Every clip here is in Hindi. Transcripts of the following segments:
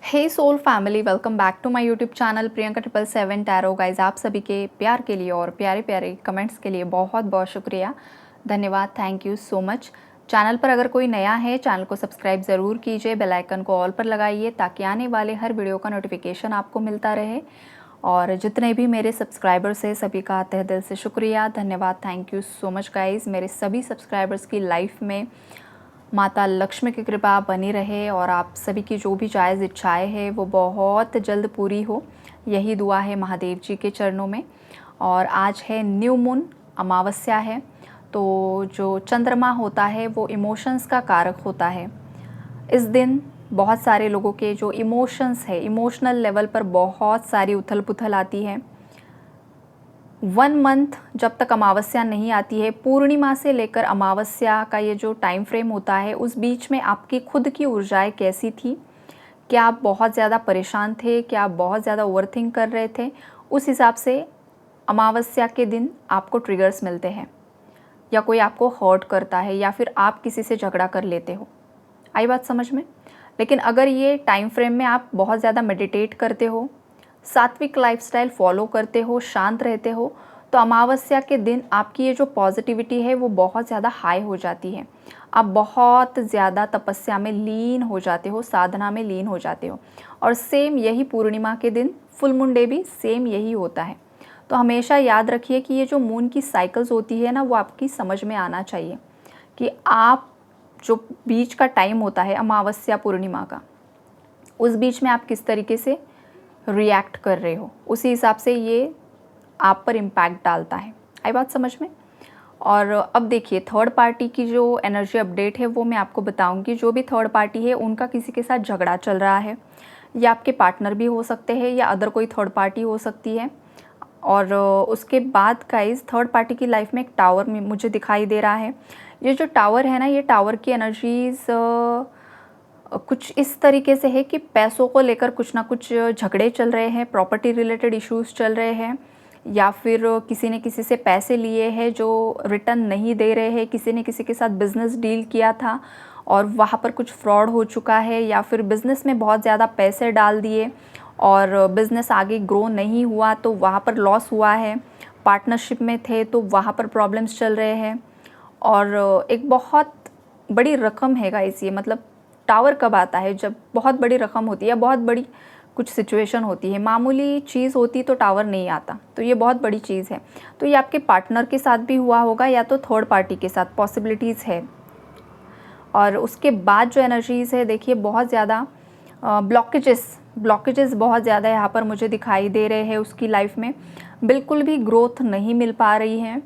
Hey soul family, welcome back to my YouTube channel Priyanka 777 tarot. Guys, आप सभी के प्यार के लिए और प्यारे प्यारे कमेंट्स के लिए बहुत बहुत शुक्रिया, धन्यवाद, thank you so much. Channel पर अगर कोई नया है, चैनल को सब्सक्राइब ज़रूर कीजिए, बेल आइकन को ऑल पर लगाइए ताकि आने वाले हर वीडियो का नोटिफिकेशन आपको मिलता रहे। और जितने भी मेरे सब्सक्राइबर्स हैं सभी का तहे दिल से शुक्रिया, धन्यवाद, thank you so much guys. मेरे सभी सब्सक्राइबर्स की लाइफ में माता लक्ष्मी की कृपा बनी रहे और आप सभी की जो भी जायज़ इच्छाएं हैं वो बहुत जल्द पूरी हो, यही दुआ है महादेव जी के चरणों में। और आज है न्यू मून, अमावस्या है, तो जो चंद्रमा होता है वो इमोशंस का कारक होता है। इस दिन बहुत सारे लोगों के जो इमोशंस है, इमोशनल लेवल पर बहुत सारी उथल पुथल आती है। 1 मंथ जब तक अमावस्या नहीं आती है, पूर्णिमा से लेकर अमावस्या का ये जो टाइम फ्रेम होता है, उस बीच में आपकी खुद की ऊर्जाएं कैसी थी? क्या आप बहुत ज़्यादा परेशान थे? क्या आप बहुत ज़्यादा ओवरथिंक कर रहे थे? उस हिसाब से अमावस्या के दिन आपको ट्रिगर्स मिलते हैं, या कोई आपको हर्ट करता है, या फिर आप किसी से झगड़ा कर लेते हो। आई बात समझ में? लेकिन अगर ये टाइम फ्रेम में आप बहुत ज़्यादा मेडिटेट करते हो, सात्विक लाइफस्टाइल फॉलो करते हो, शांत रहते हो, तो अमावस्या के दिन आपकी ये जो पॉजिटिविटी है वो बहुत ज़्यादा हाई हो जाती है। आप बहुत ज़्यादा तपस्या में लीन हो जाते हो, साधना में लीन हो जाते हो। और सेम यही पूर्णिमा के दिन, फुल मून डे भी सेम यही होता है। तो हमेशा याद रखिए कि ये जो मून की साइकिल्स होती है ना, वो आपकी समझ में आना चाहिए कि आप जो बीच का टाइम होता है अमावस्या पूर्णिमा का, उस बीच में आप किस तरीके से रिएक्ट कर रहे हो, उसी हिसाब से ये आप पर इम्पैक्ट डालता है। आई बात समझ में? और अब देखिए, थर्ड पार्टी की जो एनर्जी अपडेट है वो मैं आपको बताऊंगी। जो भी थर्ड पार्टी है उनका किसी के साथ झगड़ा चल रहा है, या आपके पार्टनर भी हो सकते हैं, या अदर कोई थर्ड पार्टी हो सकती है। और उसके बाद गाइस, थर्ड पार्टी की लाइफ में एक टावर में मुझे दिखाई दे रहा है। ये जो टावर है ना, ये टावर की एनर्जीज़ कुछ इस तरीके से है कि पैसों को लेकर कुछ ना कुछ झगड़े चल रहे हैं, प्रॉपर्टी रिलेटेड इश्यूज चल रहे हैं, या फिर किसी ने किसी से पैसे लिए हैं जो रिटर्न नहीं दे रहे हैं, किसी ने किसी के साथ बिज़नेस डील किया था और वहाँ पर कुछ फ्रॉड हो चुका है, या फिर बिज़नेस में बहुत ज़्यादा पैसे डाल दिए और बिज़नेस आगे ग्रो नहीं हुआ तो वहाँ पर लॉस हुआ है। पार्टनरशिप में थे तो वहाँ पर प्रॉब्लम्स चल रहे हैं। और एक बहुत बड़ी रकम है गाइस ये, मतलब टावर कब आता है? जब बहुत बड़ी रकम होती है, बहुत बड़ी कुछ सिचुएशन होती है। मामूली चीज़ होती तो टावर नहीं आता, तो ये बहुत बड़ी चीज़ है। तो ये आपके पार्टनर के साथ भी हुआ होगा, या तो थर्ड पार्टी के साथ पॉसिबिलिटीज़ है। और उसके बाद जो एनर्जीज़ है, देखिए बहुत ज़्यादा ब्लॉकेजेस बहुत ज़्यादा यहाँ पर मुझे दिखाई दे रहे हैं। उसकी लाइफ में बिल्कुल भी ग्रोथ नहीं मिल पा रही है,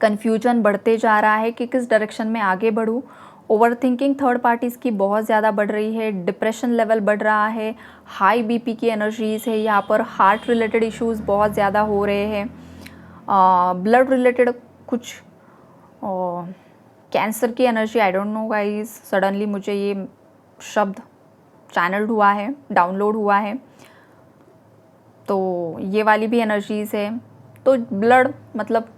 कन्फ्यूजन बढ़ते जा रहा है कि किस डायरेक्शन में आगे बढ़ूँ। ओवरथिंकिंग थर्ड पार्टीज़ की बहुत ज़्यादा बढ़ रही है, डिप्रेशन लेवल बढ़ रहा है, हाई बीपी की एनर्जीज़ है यहाँ पर, हार्ट रिलेटेड इश्यूज़ बहुत ज़्यादा हो रहे हैं, ब्लड रिलेटेड कुछ कैंसर की energy. I don't know guys, suddenly मुझे ये शब्द चैनल्ड हुआ है, डाउनलोड हुआ है, तो ये वाली भी एनर्जीज़ है। तो ब्लड मतलब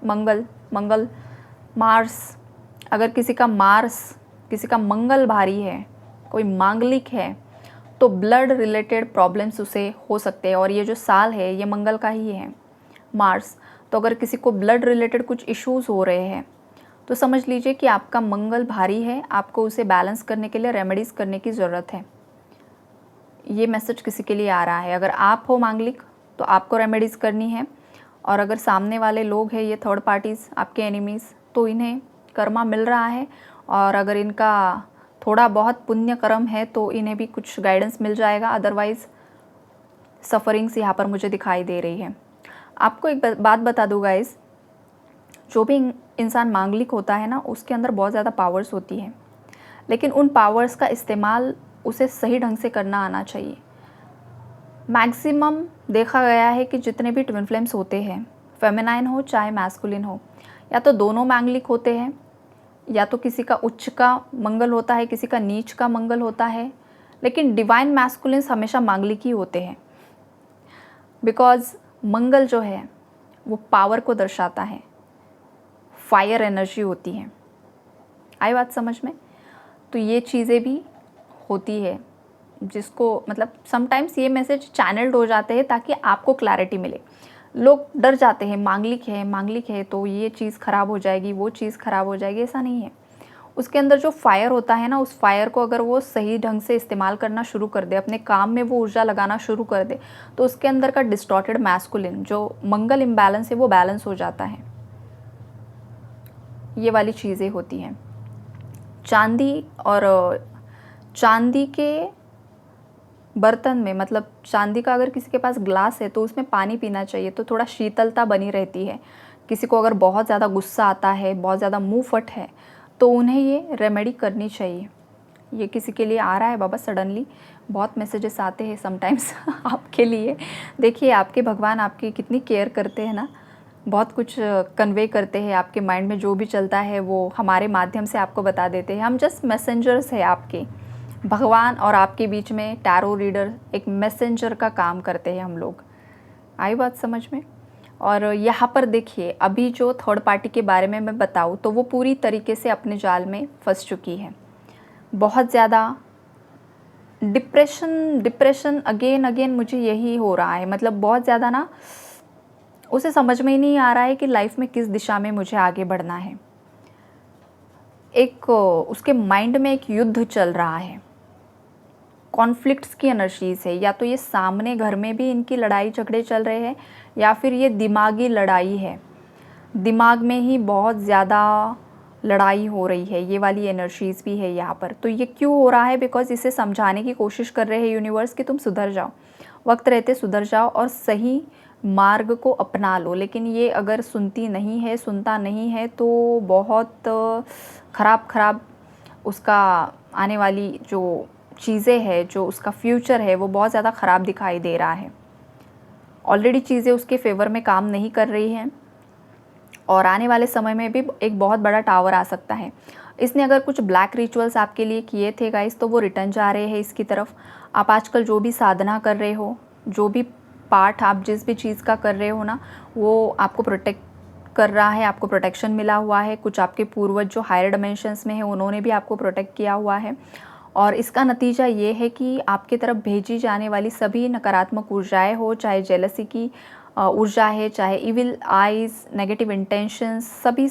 मंगल मार्स, अगर किसी का मंगल भारी है, कोई मांगलिक है, तो ब्लड रिलेटेड प्रॉब्लम्स उसे हो सकते हैं। और ये जो साल है ये मंगल का ही है, मार्स। तो अगर किसी को ब्लड रिलेटेड कुछ इश्यूज़ हो रहे हैं तो समझ लीजिए कि आपका मंगल भारी है, आपको उसे बैलेंस करने के लिए रेमेडीज़ करने की ज़रूरत है। ये मैसेज किसी के लिए आ रहा है। अगर आप हो मांगलिक तो आपको रेमेडीज़ करनी है, और अगर सामने वाले लोग हैं ये थर्ड पार्टीज़, आपके एनिमीज़, तो इन्हें कर्मा मिल रहा है। और अगर इनका थोड़ा बहुत पुण्य कर्म है तो इन्हें भी कुछ गाइडेंस मिल जाएगा, अदरवाइज़ सफ़रिंग्स यहाँ पर मुझे दिखाई दे रही है। आपको एक बात बता दूँ गाइस, जो भी इंसान मांगलिक होता है ना, उसके अंदर बहुत ज़्यादा पावर्स होती है, लेकिन उन पावर्स का इस्तेमाल उसे सही ढंग से करना आना चाहिए। मैक्सिमम देखा गया है कि जितने भी ट्विन फ्लेम्स होते हैं, फेमिनाइन हो चाहे मैस्कुलिन हो, या तो दोनों मांगलिक होते हैं, या तो किसी का उच्च का मंगल होता है, किसी का नीच का मंगल होता है, लेकिन डिवाइन मैस्कुलिन्स हमेशा मांगलिक ही होते हैं। बिकॉज मंगल जो है वो पावर को दर्शाता है, फायर एनर्जी होती है। आई बात समझ में? तो ये चीज़ें भी होती है। जिसको मतलब समटाइम्स ये मैसेज चैनल्ड हो जाते हैं ताकि आपको क्लैरिटी मिले। लोग डर जाते हैं, मांगलिक है तो ये चीज़ ख़राब हो जाएगी, वो चीज़ ख़राब हो जाएगी, ऐसा नहीं है। उसके अंदर जो फायर होता है ना, उस फायर को अगर वो सही ढंग से इस्तेमाल करना शुरू कर दे, अपने काम में वो ऊर्जा लगाना शुरू कर दे, तो उसके अंदर का डिस्टॉर्टेड मैस्कुलिन जो मंगल इम्बैलेंस है वो बैलेंस हो जाता है। ये वाली चीज़ें होती हैं। चांदी के बर्तन में, मतलब चांदी का अगर किसी के पास ग्लास है तो उसमें पानी पीना चाहिए, तो थोड़ा शीतलता बनी रहती है। किसी को अगर बहुत ज़्यादा गुस्सा आता है, बहुत ज़्यादा मुंह फट है, तो उन्हें ये रेमेडी करनी चाहिए। ये किसी के लिए आ रहा है बाबा सडनली, बहुत मैसेजेस आते हैं समटाइम्स आपके लिए। देखिए आपके भगवान आपकी कितनी केयर करते हैं ना, बहुत कुछ कन्वे करते हैं, आपके माइंड में जो भी चलता है वो हमारे माध्यम से आपको बता देते हैं। हम जस्ट मैसेंजर्स हैं आपके। भगवान और आपके बीच में टैरो रीडर एक मैसेंजर का काम करते हैं हम लोग। आई बात समझ में? और यहाँ पर देखिए, अभी जो थर्ड पार्टी के बारे में मैं बताऊँ तो वो पूरी तरीके से अपने जाल में फंस चुकी है। बहुत ज़्यादा डिप्रेशन अगेन मुझे यही हो रहा है। मतलब बहुत ज़्यादा ना, उसे समझ में ही नहीं आ रहा है कि लाइफ में किस दिशा में मुझे आगे बढ़ना है। एक उसके माइंड में एक युद्ध चल रहा है, कॉन्फ्लिक्ट्स की एनर्जीज़ है। या तो ये सामने घर में भी इनकी लड़ाई झगड़े चल रहे हैं, या फिर ये दिमागी लड़ाई है, दिमाग में ही बहुत ज़्यादा लड़ाई हो रही है। ये वाली एनर्जीज़ भी है यहाँ पर। तो ये क्यों हो रहा है? बिकॉज़ इसे समझाने की कोशिश कर रहे हैं यूनिवर्स कि तुम सुधर जाओ, वक्त रहते सुधर जाओ और सही मार्ग को अपना लो। लेकिन ये अगर सुनती नहीं है, सुनता नहीं है, तो बहुत ख़राब उसका आने वाली जो चीज़ें हैं, जो उसका फ्यूचर है, वो बहुत ज़्यादा ख़राब दिखाई दे रहा है। ऑलरेडी चीज़ें उसके फेवर में काम नहीं कर रही हैं और आने वाले समय में भी एक बहुत बड़ा टावर आ सकता है। इसने अगर कुछ ब्लैक रिचुअल्स आपके लिए किए थे गाइस, तो वो रिटर्न जा रहे हैं इसकी तरफ। आप आजकल जो भी साधना कर रहे हो, जो भी पार्ट आप जिस भी चीज़ का कर रहे हो ना, वो आपको प्रोटेक्ट कर रहा है, आपको प्रोटेक्शन मिला हुआ है। कुछ आपके पूर्वज जो हायर डायमेंशंस में है, उन्होंने भी आपको प्रोटेक्ट किया हुआ है। और इसका नतीजा ये है कि आपकी तरफ भेजी जाने वाली सभी नकारात्मक ऊर्जाएं हो, चाहे जेलसी की ऊर्जा है, चाहे इविल आइज़, नेगेटिव इंटेंशंस, सभी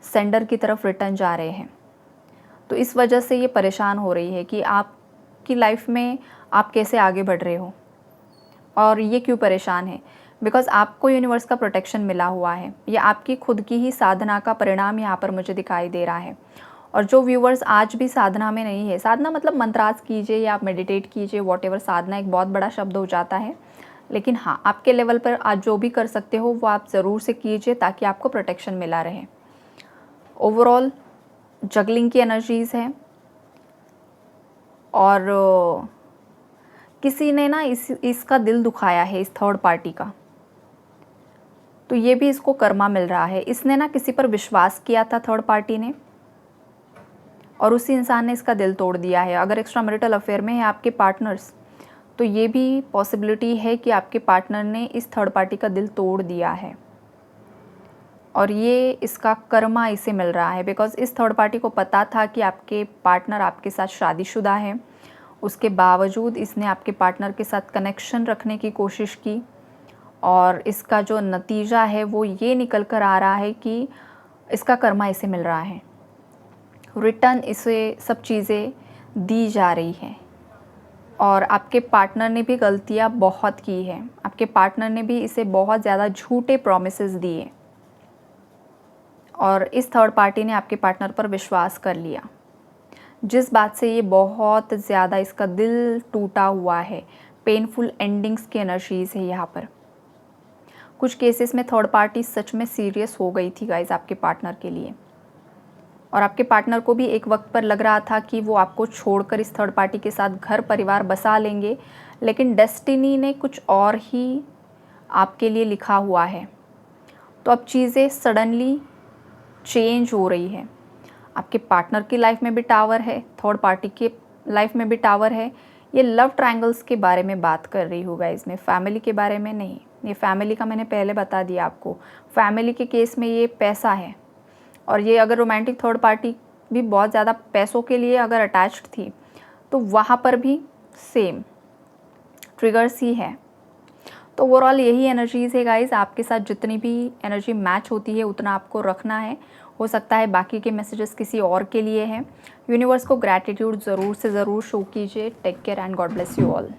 सेंडर की तरफ रिटर्न जा रहे हैं। तो इस वजह से ये परेशान हो रही है कि आपकी लाइफ में आप कैसे आगे बढ़ रहे हो। और ये क्यों परेशान है? बिकॉज़ आपको यूनिवर्स का प्रोटेक्शन मिला हुआ है। ये आपकी खुद की ही साधना का परिणाम यहाँ पर मुझे दिखाई दे रहा है। और जो व्यूवर्स आज भी साधना में नहीं है, साधना मतलब मंत्रास कीजिए या आप मेडिटेट कीजिए, वॉटएवर, साधना एक बहुत बड़ा शब्द हो जाता है। लेकिन हाँ, आपके लेवल पर आज जो भी कर सकते हो वो आप ज़रूर से कीजिए ताकि आपको प्रोटेक्शन मिला रहे। ओवरऑल जगलिंग की एनर्जीज़ है और किसी ने ना इसका दिल दुखाया है, इस थर्ड पार्टी का, तो ये भी इसको कर्मा मिल रहा है। इसने ना किसी पर विश्वास किया था थर्ड पार्टी ने, और उसी इंसान ने इसका दिल तोड़ दिया है। अगर एक्स्ट्रा मैरिटल अफेयर में है आपके पार्टनर्स, तो ये भी पॉसिबिलिटी है कि आपके पार्टनर ने इस थर्ड पार्टी का दिल तोड़ दिया है और ये इसका कर्मा इसे मिल रहा है। बिकॉज़ इस थर्ड पार्टी को पता था कि आपके पार्टनर आपके साथ शादीशुदा है, उसके बावजूद इसने आपके पार्टनर के साथ कनेक्शन रखने की कोशिश की और इसका जो नतीजा है वो ये निकल कर आ रहा है कि इसका कर्मा इसे मिल रहा है। रिटर्न इसे सब चीज़ें दी जा रही हैं और आपके पार्टनर ने भी गलतियाँ बहुत की है। आपके पार्टनर ने भी इसे बहुत ज़्यादा झूठे प्रॉमिसेस दिए और इस थर्ड पार्टी ने आपके पार्टनर पर विश्वास कर लिया, जिस बात से ये बहुत ज़्यादा इसका दिल टूटा हुआ है। पेनफुल एंडिंग्स की एनर्जीज़ है यहाँ पर। कुछ केसेस में थर्ड पार्टी सच में सीरियस हो गई थी गाइस आपके पार्टनर के लिए, और आपके पार्टनर को भी एक वक्त पर लग रहा था कि वो आपको छोड़कर इस थर्ड पार्टी के साथ घर परिवार बसा लेंगे, लेकिन डेस्टिनी ने कुछ और ही आपके लिए लिखा हुआ है। तो अब चीज़ें सडनली चेंज हो रही है। आपके पार्टनर की लाइफ में भी टावर है, थर्ड पार्टी के लाइफ में भी टावर है। ये लव ट्रायंगल्स के बारे में बात कर रही हूँ गाइस, मैं फैमिली के बारे में नहीं। ये फैमिली का मैंने पहले बता दिया आपको। फैमिली के केस में ये पैसा है, और ये अगर रोमांटिक थर्ड पार्टी भी बहुत ज़्यादा पैसों के लिए अगर अटैच्ड थी, तो वहाँ पर भी सेम ट्रिगर्स ही है। तो ओवरऑल यही एनर्जीज़ है गाइज़, आपके साथ जितनी भी एनर्जी मैच होती है उतना आपको रखना है। हो सकता है बाकी के मैसेजेस किसी और के लिए हैं। यूनिवर्स को ग्रैटिट्यूड ज़रूर से ज़रूर शो कीजिए। Take care and God bless you all.